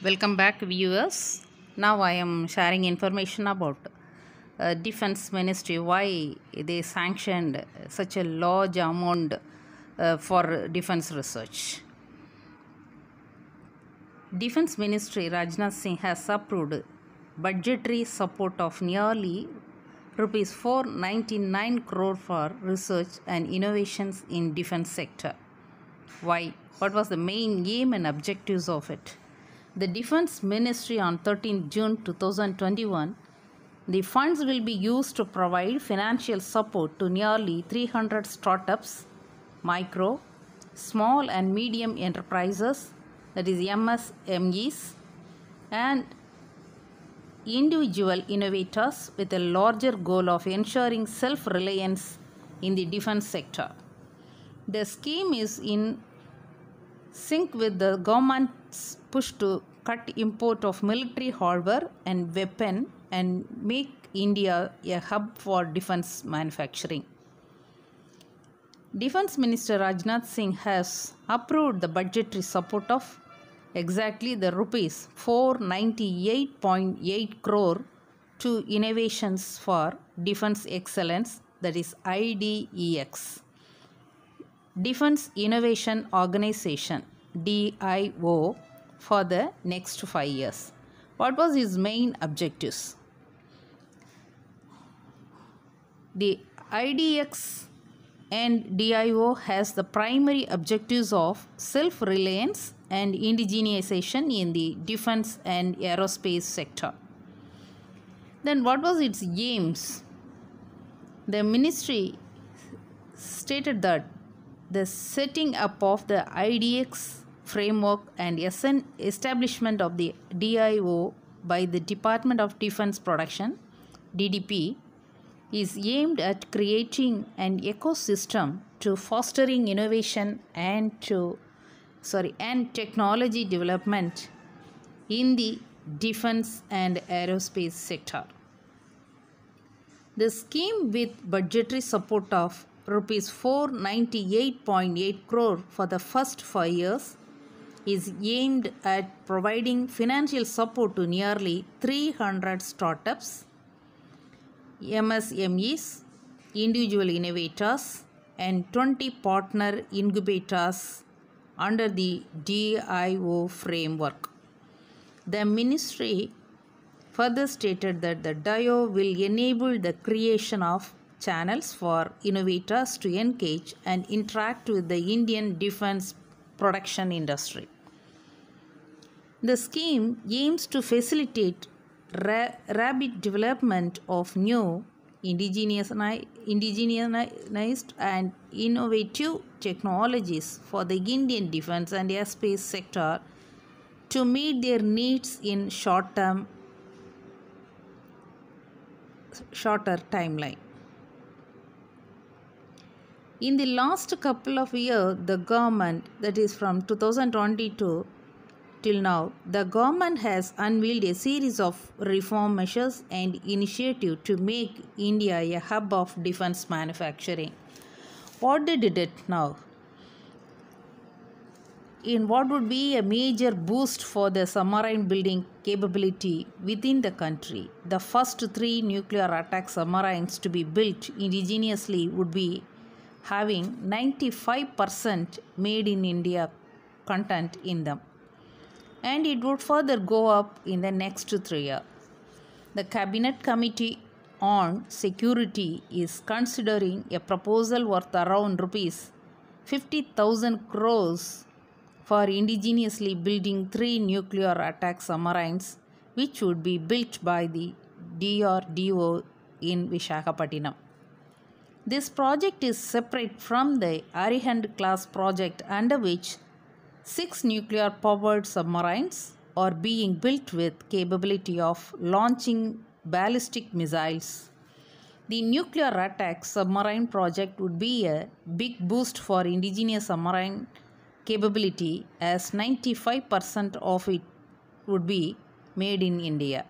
Welcome back, viewers. Now I am sharing information about Defense Ministry, why they sanctioned such a large amount for defense research. Defense Ministry Rajnath Singh has approved budgetary support of nearly rupees 499 crore for research and innovations in defense sector. Why? What was the main aim and objectives of it? The Defense Ministry on 13 June 2021, the funds will be used to provide financial support to nearly 300 startups, micro, small and medium enterprises, that is MSMEs, and individual innovators with a larger goal of ensuring self-reliance in the defense sector. The scheme is in sync with the government's push to cut import of military hardware and weapon and make India a hub for defense manufacturing. Defense Minister Rajnath Singh has approved the budgetary support of exactly the rupees 498.8 crore to Innovations for Defense Excellence, that is IDEX. Defense Innovation Organization DIO for the next 5 years. What was his main objectives? The IDX and DIO has the primary objectives of self-reliance and indigenization in the defense and aerospace sector. Then what was its aims? The ministry stated that the setting up of the IDX framework and establishment of the DIO by the Department of Defense Production DDP is aimed at creating an ecosystem to fostering innovation and technology development in the defense and aerospace sector. The scheme, with budgetary support of rupees 498.8 crore for the first 5 years, is aimed at providing financial support to nearly 300 startups, MSMEs, individual innovators, and 20 partner incubators under the DIO framework. The ministry further stated that the DIO will enable the creation of channels for innovators to engage and interact with the Indian defense production industry. The scheme aims to facilitate rapid development of new indigenized and innovative technologies for the Indian defense and airspace sector to meet their needs in shorter timeline. In the last couple of years, the government, that is from 2022 till now, the government has unveiled a series of reform measures and initiatives to make India a hub of defense manufacturing. What they did it now? In what would be a major boost for the submarine building capability within the country, the first 3 nuclear attack submarines to be built indigenously would be having 95% made in India content in them, and it would further go up in the next 3 years. The Cabinet Committee on Security is considering a proposal worth around rupees 50,000 crores for indigenously building 3 nuclear attack submarines, which would be built by the DRDO in Visakhapatnam. This project is separate from the Arihant class project, under which 6 nuclear powered submarines are being built with capability of launching ballistic missiles. The nuclear attack submarine project would be a big boost for indigenous submarine capability, as 95% of it would be made in India.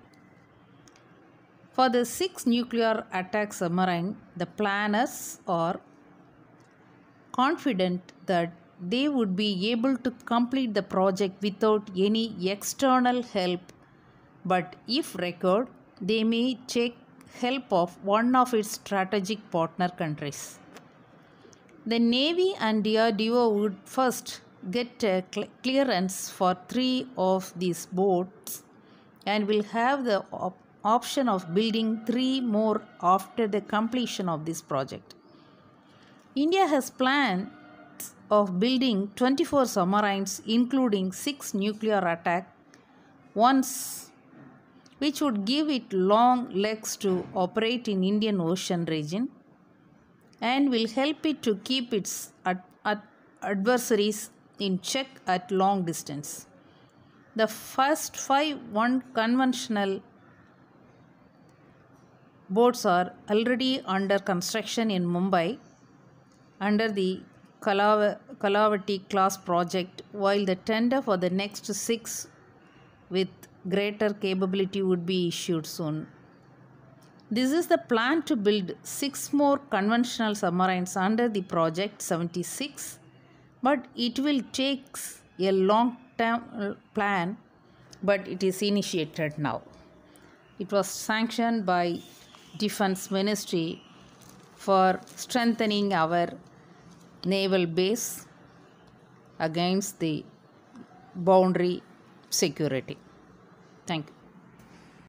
For the 6 nuclear attack submarine, the planners are confident that they would be able to complete the project without any external help, but if required, they may take help of one of its strategic partner countries. The Navy and DRDO would first get a clearance for 3 of these boats and will have the option of building 3 more after the completion of this project. India has plans of building 24 submarines, including 6 nuclear attack ones, which would give it long legs to operate in Indian Ocean region and will help it to keep its adversaries in check at long distance. The first 5 conventional boats are already under construction in Mumbai under the Kalavati class project, while the tender for the next 6 with greater capability would be issued soon. This is the plan to build 6 more conventional submarines under the Project 76, but it will take a long term plan, but it is initiated now. It was sanctioned by Defense Ministry for strengthening our naval base against the boundary security. Thank you.